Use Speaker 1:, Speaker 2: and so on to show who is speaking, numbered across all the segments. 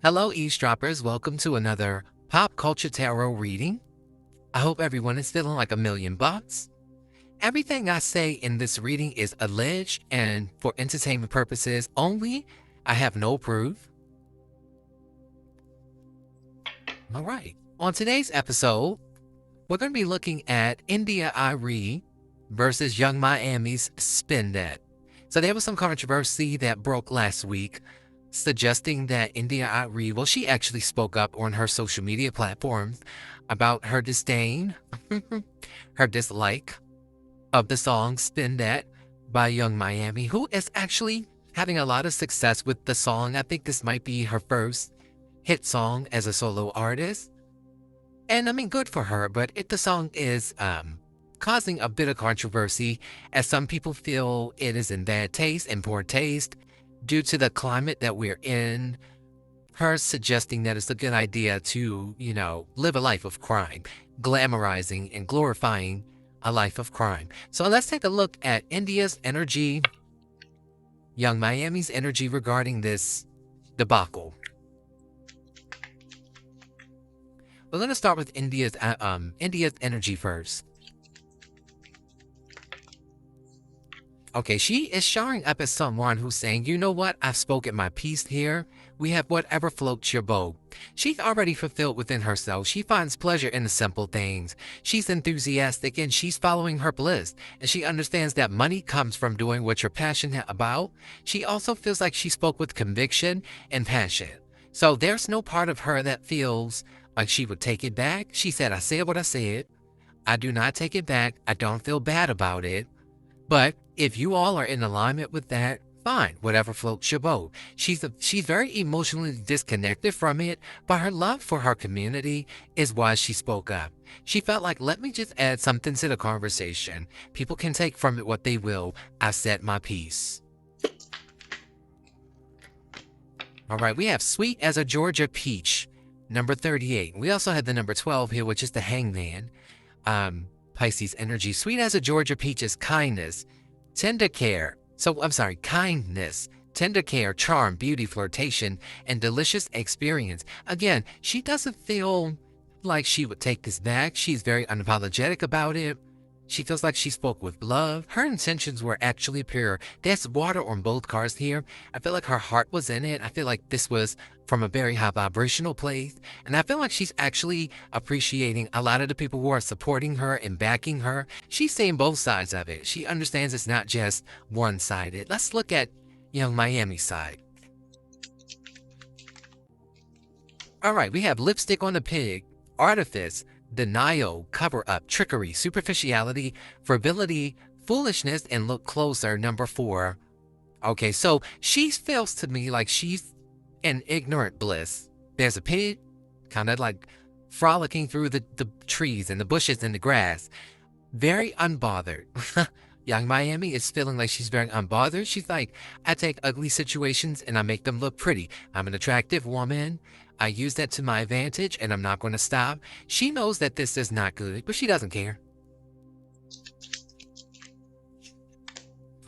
Speaker 1: Hello, eavesdroppers. Welcome to another pop culture tarot reading. I hope everyone is feeling like $1,000,000. Everything I say in this reading is alleged and for entertainment purposes only. I have no proof. All right. On today's episode, we're going to be looking at India.Arie versus Young Miami's Spin That. So there was some controversy that broke last week suggesting that India.Arie, well, she actually spoke up on her social media platforms about her disdain, her dislike of the song Spin That by Young Miami, who is actually having a lot of success with the song. I think this might be her first hit song as a solo artist. And I mean, good for her, but the song is causing a bit of controversy as some people feel it is in bad taste and poor taste due to the climate that we're in. Her suggesting that it's a good idea to, live a life of crime, glamorizing and glorifying a life of crime. So let's take a look at India's energy, Young Miami's energy regarding this debacle. We're going to start with India's energy first. Okay, she is showing up as someone who's saying, you know what, I've spoken my piece here. We have whatever floats your boat. She's already fulfilled within herself. She finds pleasure in the simple things. She's enthusiastic and she's following her bliss. And she understands that money comes from doing what you're passionate about. She also feels like she spoke with conviction and passion. So there's no part of her that feels like she would take it back. She said, I said what I said. I do not take it back. I don't feel bad about it. But if you all are in alignment with that, fine, whatever floats your boat. She's very emotionally disconnected from it, but her love for her community is why she spoke up. She felt like, let me just add something to the conversation. People can take from it what they will. I said my piece. All right, we have Sweet as a Georgia Peach, number 38. We also had the number 12 here, which is the Hangman. Pisces energy. Sweet as a Georgia Peach is kindness, tender care. Kindness, tender care, charm, beauty, flirtation, and delicious experience. Again, she doesn't feel like she would take this back. She's very unapologetic about it. She feels like she spoke with love. Her intentions were actually pure. There's water on both cards here. I feel like her heart was in it. I feel like this was from a very high vibrational place. And I feel like she's actually appreciating a lot of the people who are supporting her and backing her. She's seeing both sides of it. She understands it's not just one-sided. Let's look at Young Miami's side. All right, we have lipstick on the pig, artifice, denial, cover-up, trickery, superficiality, frivolity, foolishness, and look closer, number 4. Okay, so she feels to me like she's in ignorant bliss. There's a pig, kind of like frolicking through the trees and the bushes and the grass. Very unbothered. Young Miami is feeling like she's very unbothered. She's like, I take ugly situations and I make them look pretty. I'm an attractive woman. I use that to my advantage, and I'm not going to stop. She knows that this is not good, but she doesn't care.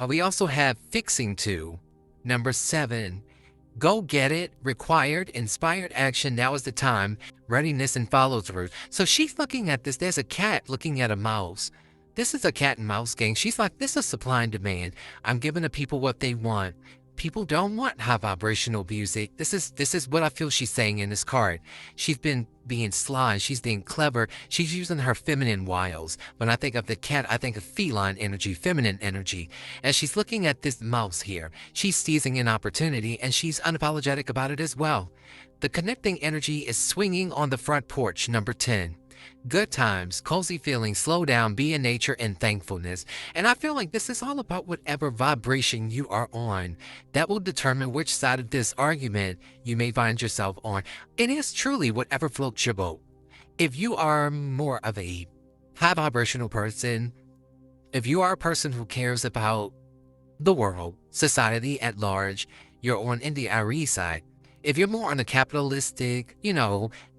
Speaker 1: We also have fixing to, number 7. Go get it, required, inspired action, now is the time, readiness and follow through. So she's looking at this. There's a cat looking at a mouse. This is a cat and mouse game. She's like, this is supply and demand. I'm giving the people what they want. People don't want high vibrational music. This is what I feel she's saying in this card. She's been being sly. She's being clever. She's using her feminine wiles. When I think of the cat, I think of feline energy, feminine energy. As she's looking at this mouse here, she's seizing an opportunity, and she's unapologetic about it as well. The connecting energy is swinging on the front porch, number 10. Good times, cozy feelings, slow down, be in nature, and thankfulness. And I feel like this is all about whatever vibration you are on. That will determine which side of this argument you may find yourself on. It is truly whatever floats your boat. If you are more of a high vibrational person, if you are a person who cares about the world, society at large, you're on India.Arie side. If you're more on the capitalistic,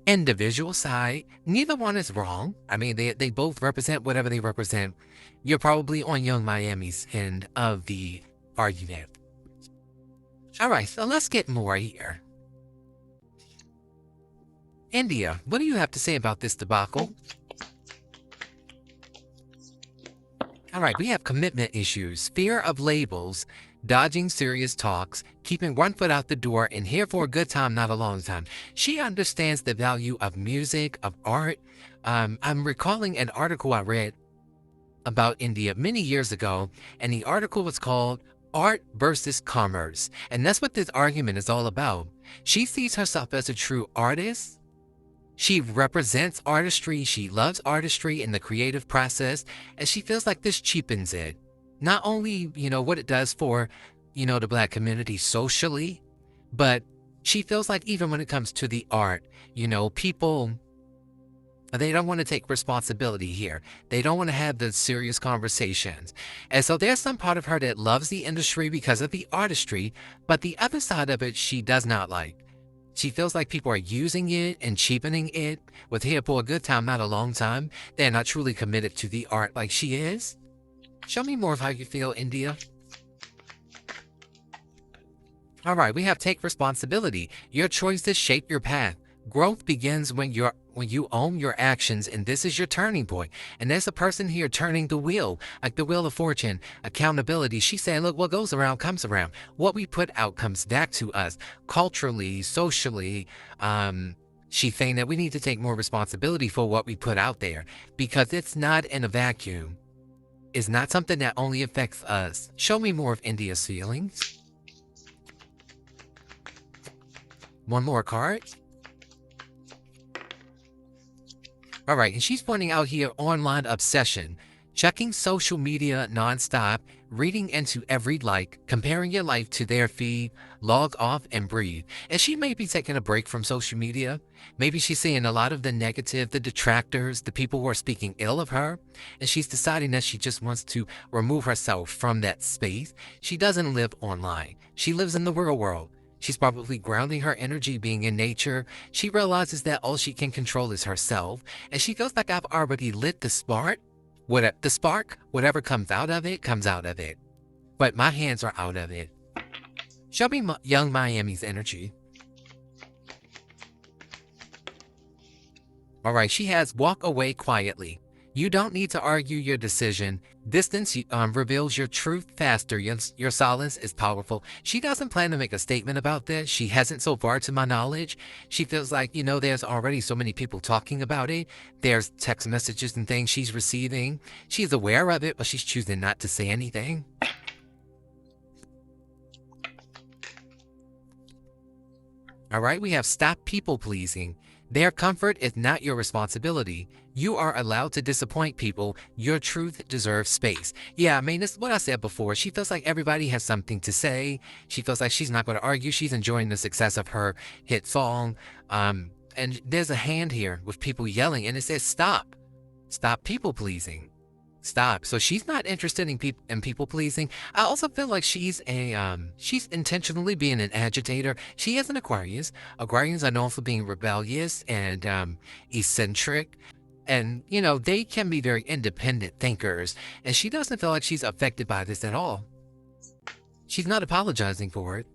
Speaker 1: individual side, neither one is wrong. I mean, they both represent whatever they represent. You're probably on Young Miami's end of the argument. All right, so let's get more here. India, what do you have to say about this debacle? All right, we have commitment issues, fear of labels, dodging serious talks, keeping one foot out the door, and here for a good time, not a long time. She understands the value of music, of art. I'm recalling an article I read about India many years ago, and the article was called Art versus Commerce. And that's what this argument is all about. She sees herself as a true artist. She represents artistry. She loves artistry in the creative process, and she feels like this cheapens it. Not only, what it does for, the Black community socially, but she feels like even when it comes to the art, people, they don't want to take responsibility here. They don't want to have the serious conversations. And so there's some part of her that loves the industry because of the artistry, but the other side of it she does not like. She feels like people are using it and cheapening it with here for a good time, not a long time. They're not truly committed to the art like she is. Show me more of how you feel, India. All right, we have take responsibility. Your choices shape your path. Growth begins when you own your actions, and this is your turning point. And there's a person here turning the wheel, like the wheel of fortune, accountability. She's saying, look, what goes around comes around. What we put out comes back to us culturally, socially. She's saying that we need to take more responsibility for what we put out there because it's not in a vacuum. It's not something that only affects us. Show me more of India's feelings. One more card. All right, and she's pointing out here online obsession, checking social media nonstop, reading into every like, comparing your life to their feed, log off and breathe. And she may be taking a break from social media. Maybe she's seeing a lot of the negative, the detractors, the people who are speaking ill of her, and she's deciding that she just wants to remove herself from that space. She doesn't live online. She lives in the real world. She's probably grounding her energy being in nature. She realizes that all she can control is herself. And she feels like I've already lit the spark. Whatever comes out of it, comes out of it. But my hands are out of it. Show me young Miami's energy. All right, she has walk away quietly. You don't need to argue your decision. Distance reveals your truth faster. Your silence is powerful. She doesn't plan to make a statement about this. She hasn't so far to my knowledge. She feels like, there's already so many people talking about it. There's text messages and things she's receiving. She's aware of it, but she's choosing not to say anything. All right, we have stop people pleasing. Their comfort is not your responsibility. You are allowed to disappoint people. Your truth deserves space. Yeah, I mean, this is what I said before. She feels like everybody has something to say. She feels like she's not going to argue. She's enjoying the success of her hit song. And there's a hand here with people yelling, and it says, stop. Stop people pleasing. Stop. So she's not interested in people pleasing. I also feel like she's intentionally being an agitator. She is an Aquarius. Aquarians are known for being rebellious and eccentric. And, they can be very independent thinkers. And she doesn't feel like she's affected by this at all. She's not apologizing for it.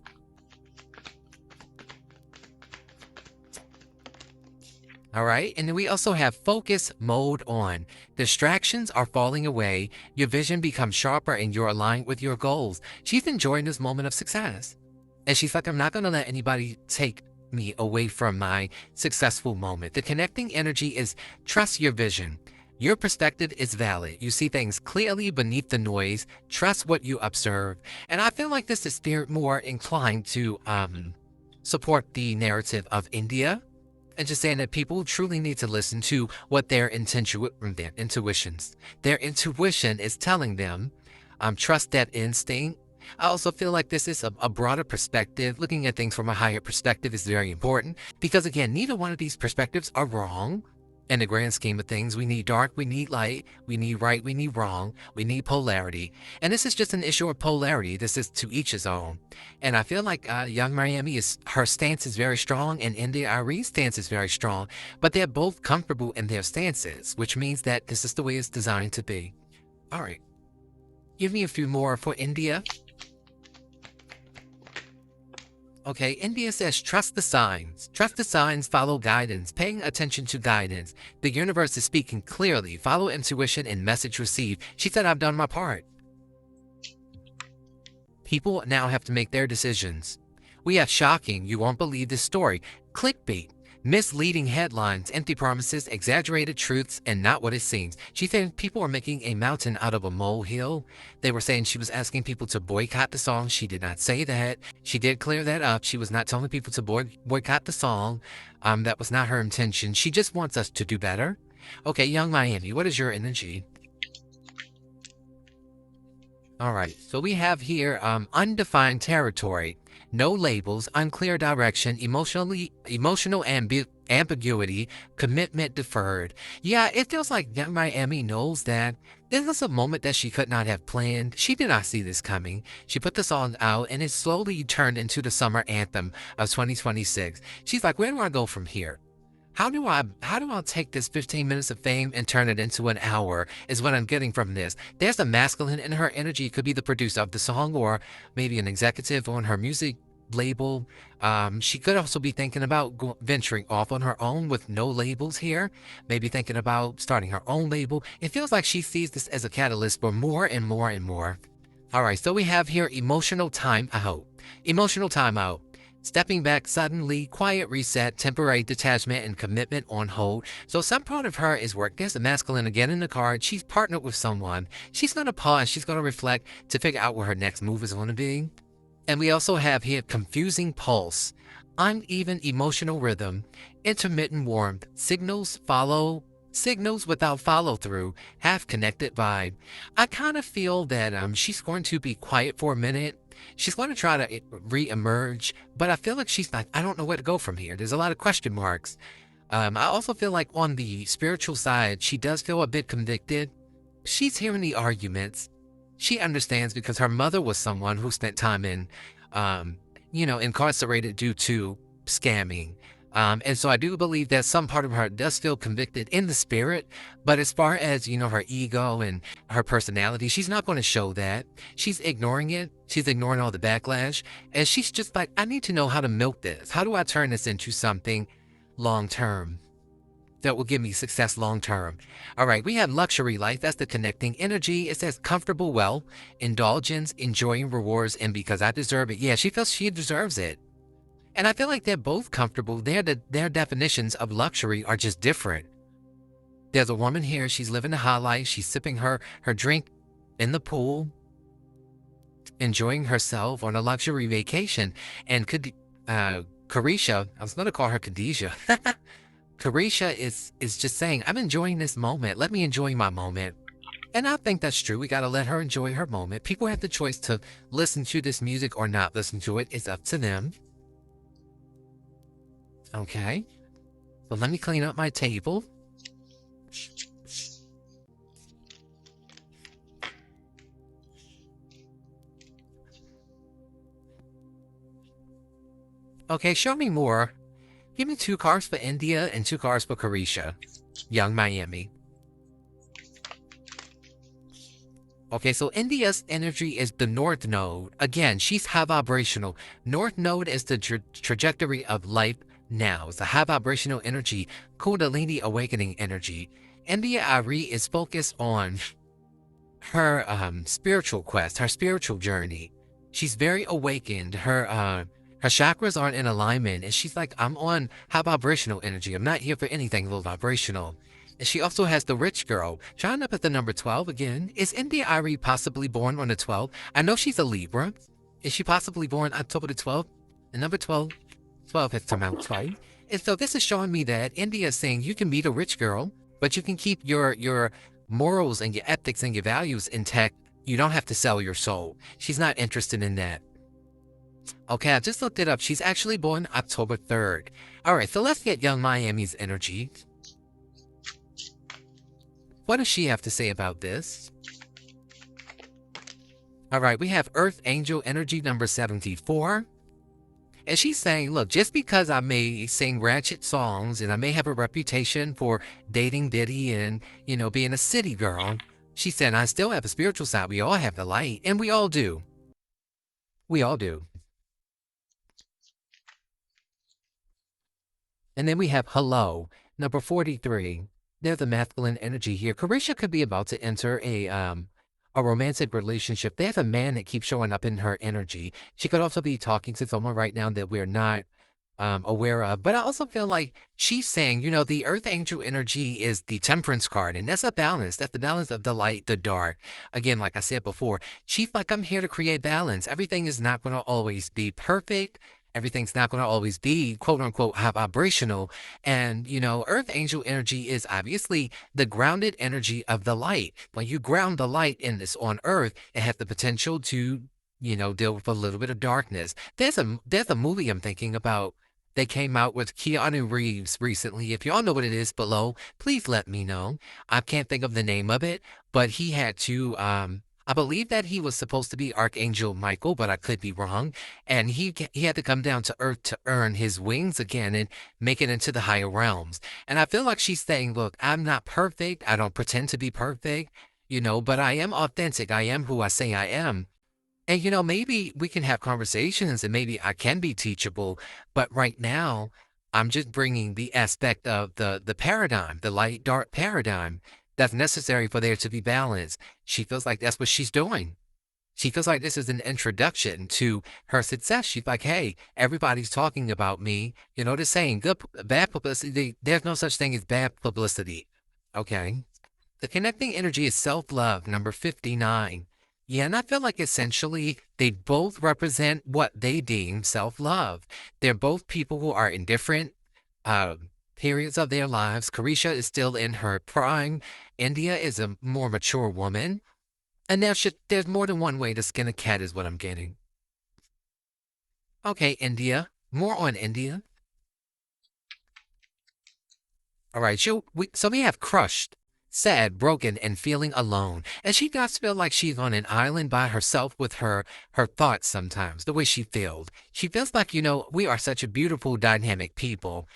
Speaker 1: All right, and then we also have focus mode on. Distractions are falling away. Your vision becomes sharper and you're aligned with your goals. She's enjoying this moment of success. And she's like, I'm not going to let anybody take me away from my successful moment. The connecting energy is trust your vision. Your perspective is valid. You see things clearly beneath the noise. Trust what you observe. And I feel like this is more inclined to support the narrative of India. And just saying that people truly need to listen to what their intuitions. Their intuition is telling them, trust that instinct. I also feel like this is a broader perspective. Looking at things from a higher perspective is very important because, again, neither one of these perspectives are wrong. In the grand scheme of things, we need dark, we need light, we need right, we need wrong, we need polarity. And this is just an issue of polarity. This is to each his own. And I feel like young Miami, her stance is very strong and India.Arie's stance is very strong, but they're both comfortable in their stances, which means that this is the way it's designed to be. All right. Give me a few more for India. Okay, India says trust the signs. Trust the signs, follow guidance, paying attention to guidance. The universe is speaking clearly. Follow intuition and message received. She said, I've done my part. People now have to make their decisions. We have shocking, you won't believe this story. Clickbait. Misleading headlines, empty promises, exaggerated truths, and not what it seems. She said people are making a mountain out of a molehill. They were saying she was asking people to boycott the song. She did not say that. She did clear that up. She was not telling people to boycott the song. That was not her intention. She just wants us to do better. Okay, Young Miami, what is your energy? All right, so we have here undefined territory, no labels, unclear direction, emotional ambiguity, commitment deferred. Yeah, it feels like Young Miami knows that this was a moment that she could not have planned. She did not see this coming. She put the song out, and it slowly turned into the summer anthem of 2026. She's like, where do I go from here? How do I take this 15 minutes of fame and turn it into an hour is what I'm getting from this. There's a masculine in her energy. It could be the producer of the song or maybe an executive on her music label. She could also be thinking about venturing off on her own with no labels here. Maybe thinking about starting her own label. It feels like she sees this as a catalyst for more and more and more. All right, so we have here emotional time out. Emotional time out. Stepping back suddenly, quiet reset, temporary detachment, and commitment on hold. So some part of her is work. There's a masculine again in the card. She's partnered with someone. She's going to pause. She's going to reflect to figure out where her next move is going to be. And we also have here confusing pulse, uneven emotional rhythm, intermittent warmth, signals without follow-through, half-connected vibe. I kind of feel that she's going to be quiet for a minute. She's going to try to re-emerge, but I feel like she's like, I don't know where to go from here. There's a lot of question marks. I also feel like on the spiritual side, she does feel a bit convicted. She's hearing the arguments. She understands because her mother was someone who spent time in, incarcerated due to scamming. And so I do believe that some part of her does feel convicted in the spirit, but as far as, her ego and her personality, she's not going to show that. She's ignoring it. She's ignoring all the backlash. And she's just like, I need to know how to milk this. How do I turn this into something long-term that will give me success long-term? All right, we have luxury life. That's the connecting energy. It says comfortable well, indulgence, enjoying rewards, and because I deserve it. Yeah, she feels she deserves it. And I feel like they're both comfortable. Their definitions of luxury are just different. There's a woman here. She's living the high life. She's sipping her drink in the pool, enjoying herself on a luxury vacation. And caresha, I was going to call her Khadijah. Caresha is just saying, I'm enjoying this moment. Let me enjoy my moment. And I think that's true. We got to let her enjoy her moment. People have the choice to listen to this music or not listen to it. It's up to them. Okay, so let me clean up my table. Okay, show me more. Give me 2 cards for India and 2 cards for Caresha. Young Miami. Okay, so India's energy is the North Node. Again, she's high vibrational. North Node is the trajectory of life now. It's a high vibrational energy, Kundalini awakening energy. India.Arie is focused on her spiritual quest, her spiritual journey. She's very awakened. Her chakras aren't in alignment, and she's like, I'm on high vibrational energy. I'm not here for anything low vibrational. And she also has the rich girl. Showing up at the number 12 again. Is India.Arie possibly born on the 12th? I know she's a Libra. Is she possibly born October the 12th? The number 12 has come out twice. And so this is showing me that India is saying you can meet a rich girl, but you can keep your morals and your ethics and your values intact. You don't have to sell your soul. She's not interested in that. Okay, I just looked it up. She's actually born October 3rd. All right, so let's get Young Miami's energy. What does she have to say about this? All right, we have Earth Angel energy number 74. And she's saying, look, just because I may sing ratchet songs and I may have a reputation for dating Diddy and, being a city girl, she said, I still have a spiritual side. We all have the light, and we all do. We all do. And then we have hello, number 43. There's a masculine energy here. Carisha could be about to enter a romantic relationship. There's a man that keeps showing up in her energy. She could also be talking to someone right now that we're not aware of. But I also feel like she's saying, the earth angel energy is the temperance card, and that's a balance. That's the balance of the light, the dark. Again, like I said before, she's like, I'm here to create balance. Everything is not going to always be perfect. Everything's not going to always be quote unquote high vibrational. And, earth angel energy is obviously the grounded energy of the light. When you ground the light in this on earth, it has the potential to, deal with a little bit of darkness. There's a movie I'm thinking about. They came out with Keanu Reeves recently. If y'all know what it is below, please let me know. I can't think of the name of it, but he had to, I believe that he was supposed to be Archangel Michael, but I could be wrong. And he had to come down to earth to earn his wings again and make it into the higher realms. And I feel like she's saying, look, I'm not perfect. I don't pretend to be perfect, but I am authentic. I am who I say I am. And, maybe we can have conversations and maybe I can be teachable. But right now, I'm just bringing the aspect of the paradigm, the light dark paradigm that's necessary for there to be balance. She feels like that's what she's doing. She feels like this is an introduction to her success. She's like, hey, everybody's talking about me. They're saying bad publicity. There's no such thing as bad publicity. Okay. The connecting energy is self-love, number 59. Yeah, and I feel like essentially they both represent what they deem self-love. They're both people who are in different uh, periods of their lives. Carisha is still in her prime. India is a more mature woman. And there's more than one way to skin a cat is what I'm getting. Okay, India. More on India. All right, so we have crushed, sad, broken, and feeling alone. And she does feel like she's on an island by herself with her thoughts sometimes, the way she feels. She feels like, we are such a beautiful, dynamic people.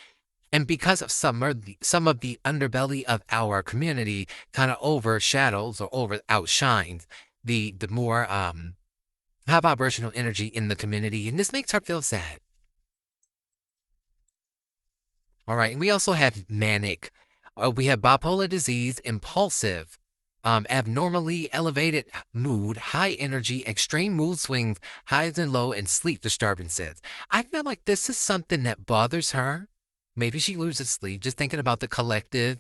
Speaker 1: And because of some of the underbelly of our community kind of overshadows or outshines the more high vibrational energy in the community. And this makes her feel sad. All right. And we also have manic. We have bipolar disease, impulsive, abnormally elevated mood, high energy, extreme mood swings, highs and low, and sleep disturbances. I feel like this is something that bothers her. Maybe she loses sleep just thinking about the collective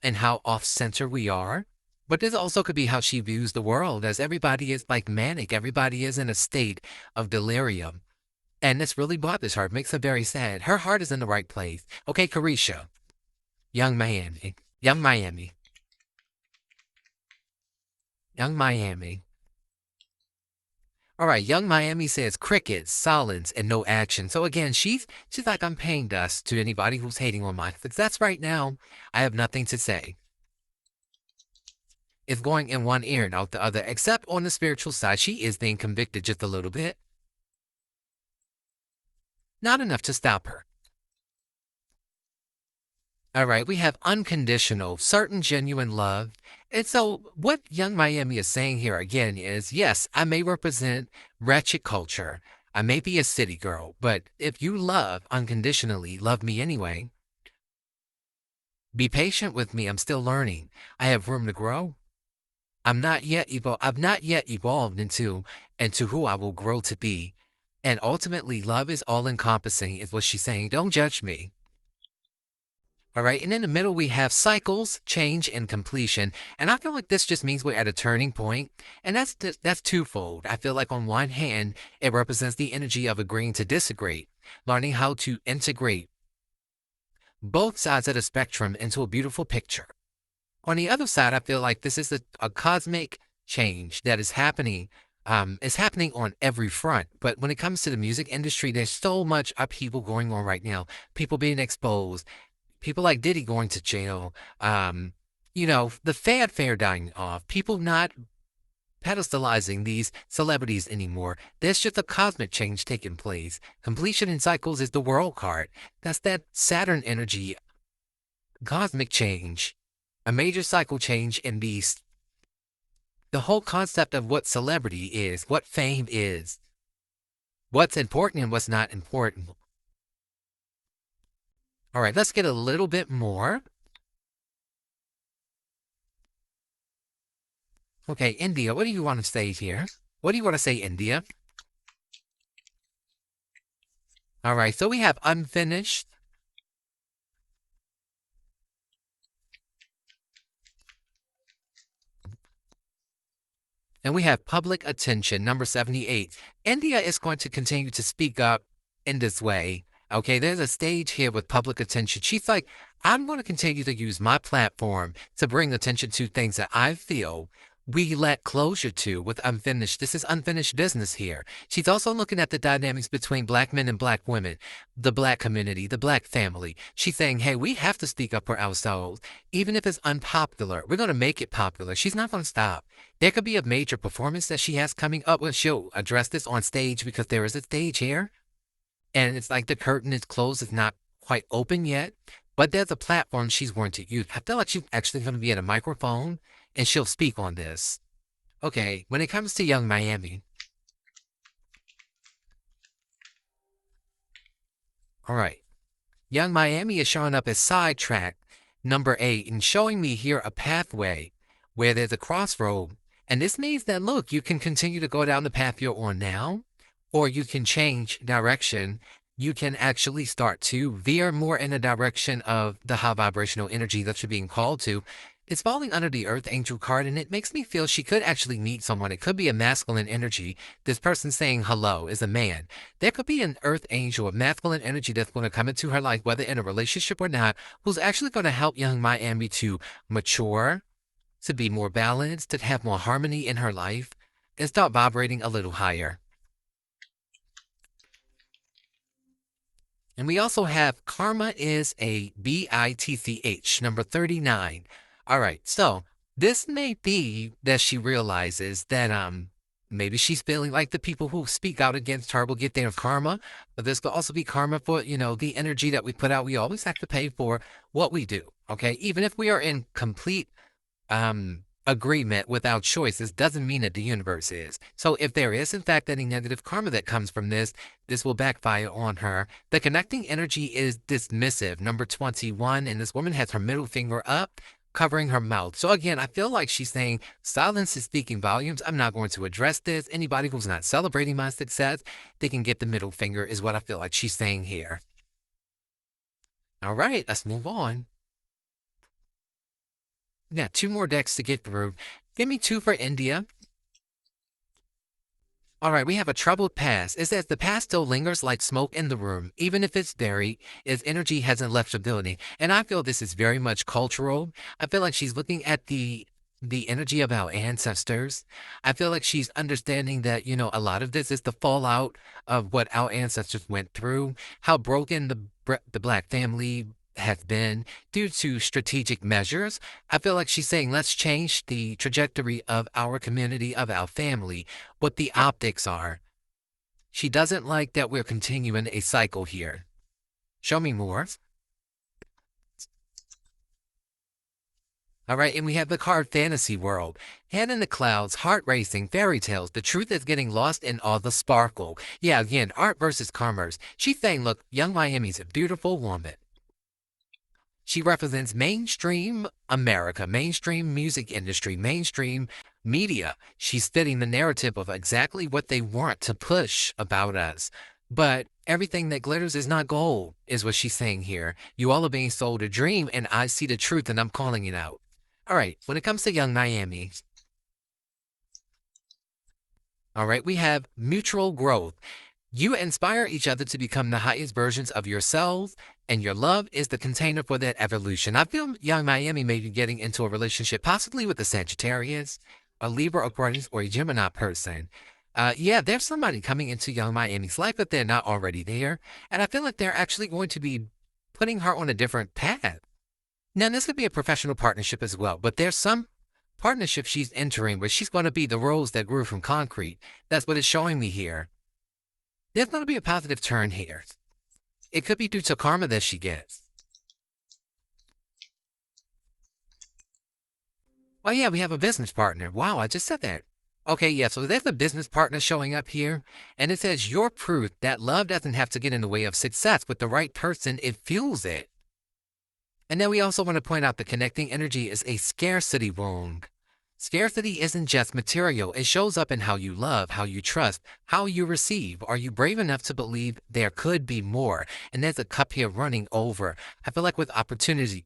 Speaker 1: and how off center we are. But this also could be how she views the world, as everybody is like manic. Everybody is in a state of delirium. And this really bothers her. It makes her very sad. Her heart is in the right place. Okay, Carisha. Young Miami. Young Miami. Young Miami. All right, Young Miami says crickets, silence, and no action. So again, she's like, I'm paying dust to anybody who's hating on my success right now. I have nothing to say. It's going in one ear and out the other, except on the spiritual side, she is being convicted just a little bit. Not enough to stop her. All right, we have unconditional, certain genuine love. And so what Young Miami is saying here again is, yes, I may represent ratchet culture. I may be a city girl, but if you love unconditionally, love me anyway. Be patient with me. I'm still learning. I have room to grow. I've not yet evolved into who I will grow to be. And ultimately, love is all encompassing, is what she's saying. Don't judge me. All right. And in the middle, we have cycles, change, and completion. And I feel like this just means we're at a turning point. And that's twofold. I feel like on one hand, it represents the energy of agreeing to disagree, learning how to integrate both sides of the spectrum into a beautiful picture. On the other side, I feel like this is a cosmic change that is happening. It's happening on every front. But when it comes to the music industry, there's so much upheaval going on right now. People being exposed, people like Diddy going to jail, the fanfare dying off, people not pedestalizing these celebrities anymore. There's just a cosmic change taking place. Completion in cycles is the world card. That's that Saturn energy, cosmic change, a major cycle change in the whole concept of what celebrity is, what fame is, what's important and what's not important. All right, let's get a little bit more. Okay, India, what do you want to say here? What do you want to say, India? All right, so we have unfinished. And we have public attention, number 78. India is going to continue to speak up in this way. Okay, there's a stage here with public attention. She's like, I'm going to continue to use my platform to bring attention to things that I feel we let closure to with unfinished. This is unfinished business here. She's also looking at the dynamics between black men and black women, the black community, the black family. She's saying, hey, we have to speak up for ourselves. Even if it's unpopular, we're going to make it popular. She's not going to stop. There could be a major performance that she has coming up with. She'll address this on stage because there is a stage here. And it's like the curtain is closed. It's not quite open yet. But there's a platform she's going to use. I feel like she's actually going to be at a microphone and she'll speak on this. Okay, when it comes to Young Miami. All right. Young Miami is showing up as sidetrack number 8 and showing me here a pathway where there's a crossroad. And this means that, look, you can continue to go down the path you're on now, or you can change direction. You can actually start to veer more in the direction of the high vibrational energy that you're being called to. It's falling under the Earth Angel card, and it makes me feel she could actually meet someone. It could be a masculine energy. This person saying hello is a man. There could be an Earth Angel, a masculine energy that's going to come into her life, whether in a relationship or not, who's actually going to help Young Miami to mature, to be more balanced, to have more harmony in her life, and start vibrating a little higher. And we also have karma is a bitch, number 39. All right, so this may be that she realizes that maybe she's feeling like the people who speak out against her will get their karma, but this could also be karma for, the energy that we put out. We always have to pay for what we do, okay? Even if we are in complete agreement without choices doesn't mean that the universe is. So if there is in fact any negative karma that comes from this will backfire on her. The connecting energy is dismissive, number 21, and this woman has her middle finger up, covering her mouth. So again, I feel like she's saying silence is speaking volumes. I'm not going to address this. Anybody who's not celebrating my success, they can get the middle finger is what I feel like she's saying here. All right, let's move on. Yeah, 2 more decks to get through. Give me 2 for India. All right, we have a troubled past. It says the past still lingers like smoke in the room, even if it's buried, its energy hasn't left the building. And I feel this is very much cultural. I feel like she's looking at the energy of our ancestors. I feel like she's understanding that, a lot of this is the fallout of what our ancestors went through, how broken the black family has been due to strategic measures. I feel like she's saying, let's change the trajectory of our community, of our family, what the optics are. She doesn't like that we're continuing a cycle here. Show me more. All right, and we have the card Fantasy World. Head in the clouds, heart racing, fairy tales. The truth is getting lost in all the sparkle. Yeah, again, art versus commerce. She's saying, look, Young Miami's a beautiful woman. She represents mainstream America, mainstream music industry, mainstream media. She's fitting the narrative of exactly what they want to push about us. But everything that glitters is not gold, is what she's saying here. You all are being sold a dream, and I see the truth, and I'm calling it out. All right, when it comes to Young Miami, all right, we have mutual growth. You inspire each other to become the highest versions of yourselves, and your love is the container for that evolution. I feel Young Miami may be getting into a relationship, possibly with a Sagittarius, a Libra, Aquarius, or a Gemini person. Yeah, there's somebody coming into Young Miami's life, but they're not already there. And I feel like they're actually going to be putting her on a different path. Now, this could be a professional partnership as well, but there's some partnership she's entering where she's going to be the rose that grew from concrete. That's what it's showing me here. There's going to be a positive turn here. It could be due to karma that she gets. Oh yeah, we have a business partner. Wow, I just said that. Okay, yeah, so there's a business partner showing up here, and it says you're proof that love doesn't have to get in the way of success. With the right person, it fuels it. And then we also want to point out the connecting energy is a scarcity wound. Scarcity isn't just material. It shows up in how you love, how you trust, how you receive. Are you brave enough to believe there could be more? And there's a cup here running over. I feel like with opportunities,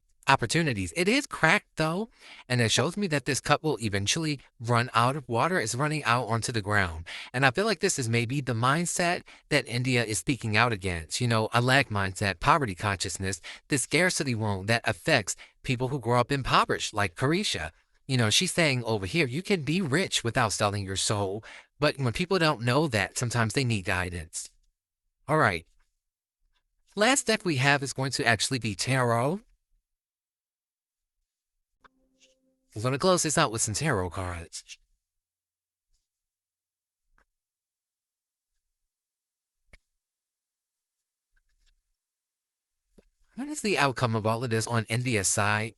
Speaker 1: it is cracked though, and it shows me that this cup will eventually run out of water. It's running out onto the ground. And I feel like this is maybe the mindset that India is speaking out against. You know, a lack mindset, poverty consciousness, the scarcity wound that affects people who grow up impoverished, like Caresha. You know, she's saying over here, you can be rich without selling your soul. But when people don't know that, sometimes they need guidance. All right. Last deck we have is going to actually be tarot. I'm going to close this out with some tarot cards. What is the outcome of all of this on India's side?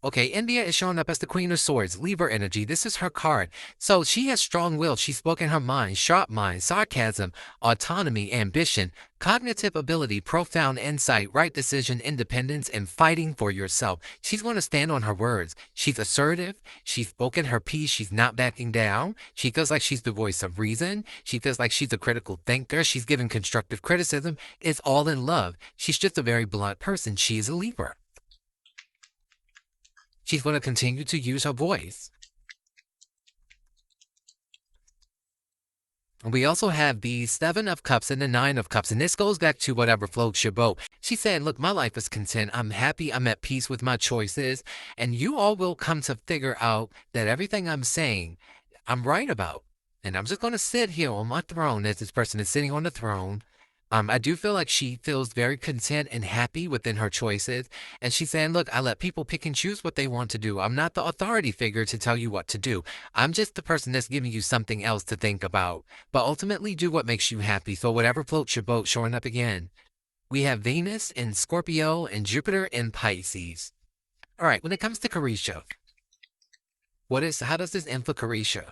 Speaker 1: Okay, India is showing up as the Queen of Swords, Libra energy. This is her card. So she has strong will. She's spoken her mind, sharp mind, sarcasm, autonomy, ambition, cognitive ability, profound insight, right decision, independence, and fighting for yourself. She's going to stand on her words. She's assertive. She's spoken her piece. She's not backing down. She feels like she's the voice of reason. She feels like she's a critical thinker. She's giving constructive criticism. It's all in love. She's just a very blunt person. She's a Libra. She's going to continue to use her voice. We also have the Seven of Cups and the Nine of Cups, and this goes back to whatever floats your boat. She's saying, look, my life is content. I'm happy. I'm at peace with my choices. And you all will come to figure out that everything I'm saying, I'm right about. And I'm just going to sit here on my throne as this person is sitting on the throne. I do feel like she feels very content and happy within her choices. And she's saying, look, I let people pick and choose what they want to do. I'm not the authority figure to tell you what to do. I'm just the person that's giving you something else to think about. But ultimately, do what makes you happy. So whatever floats your boat, showing up again. We have Venus in Scorpio and Jupiter in Pisces. All right, when it comes to Caresha, how does this end for Caresha?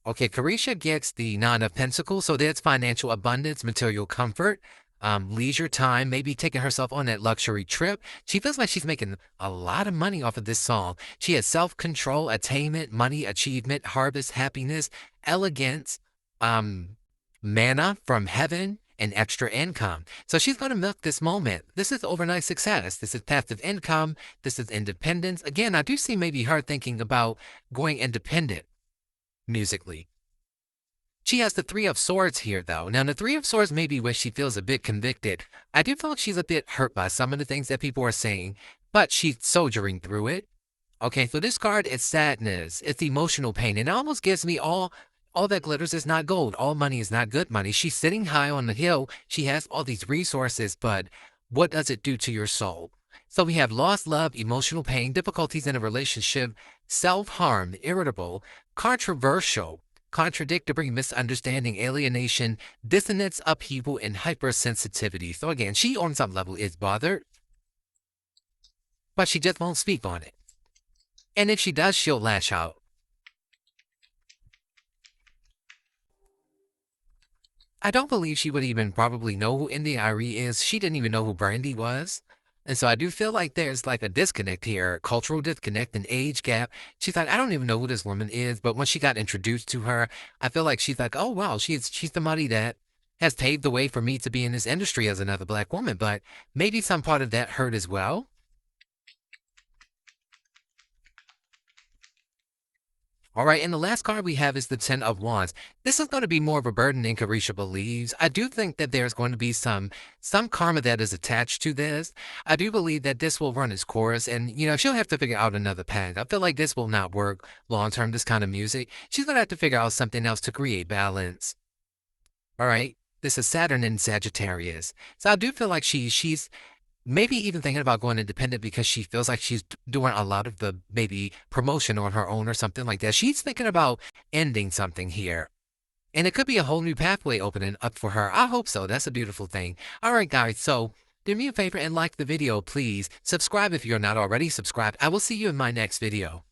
Speaker 1: Okay, Caresha gets the Nine of Pentacles, so that's financial abundance, material comfort, leisure time, maybe taking herself on that luxury trip. She feels like she's making a lot of money off of this song. She has self-control, attainment, money, achievement, harvest, happiness, elegance, manna from heaven, and extra income. So she's going to milk this moment. This is overnight success. This is passive income. This is independence. Again, I do see maybe her thinking about going independent musically. She has the Three of Swords here, though. Now, the Three of Swords may be where she feels a bit convicted. I do feel like she's a bit hurt by some of the things that people are saying, but she's soldiering through it. Okay, so this card is sadness. It's emotional pain. And it almost gives me all that glitters is not gold. All money is not good money. She's sitting high on the hill. She has all these resources, but what does it do to your soul? So we have lost love, emotional pain, difficulties in a relationship, self-harm, irritable, controversial, contradictory, misunderstanding, alienation, dissonance, upheaval, and hypersensitivity. So again, she on some level is bothered, but she just won't speak on it. And if she does, she'll lash out. I don't believe she would even probably know who India.Arie is. She didn't even know who Brandy was. And so I do feel like there's like a disconnect here, cultural disconnect, an age gap. She's like, I don't even know who this woman is. But when she got introduced to her, I feel like she's like, oh, wow, she's somebody that has paved the way for me to be in this industry as another black woman. But maybe some part of that hurt as well. All right, and the last card we have is the Ten of Wands. This is going to be more of a burden than Caresha believes. I do think that there's going to be some karma that is attached to this. I do believe that this will run its course, and, you know, she'll have to figure out another path. I feel like this will not work long-term, this kind of music. She's going to have to figure out something else to create balance. All right, this is Saturn in Sagittarius. So I do feel like she's maybe even thinking about going independent because she feels like she's doing a lot of the maybe promotion on her own or something like that. She's thinking about ending something here. And it could be a whole new pathway opening up for her. I hope so. That's a beautiful thing. All right, guys. So do me a favor and like the video, please. Subscribe if you're not already subscribed. I will see you in my next video.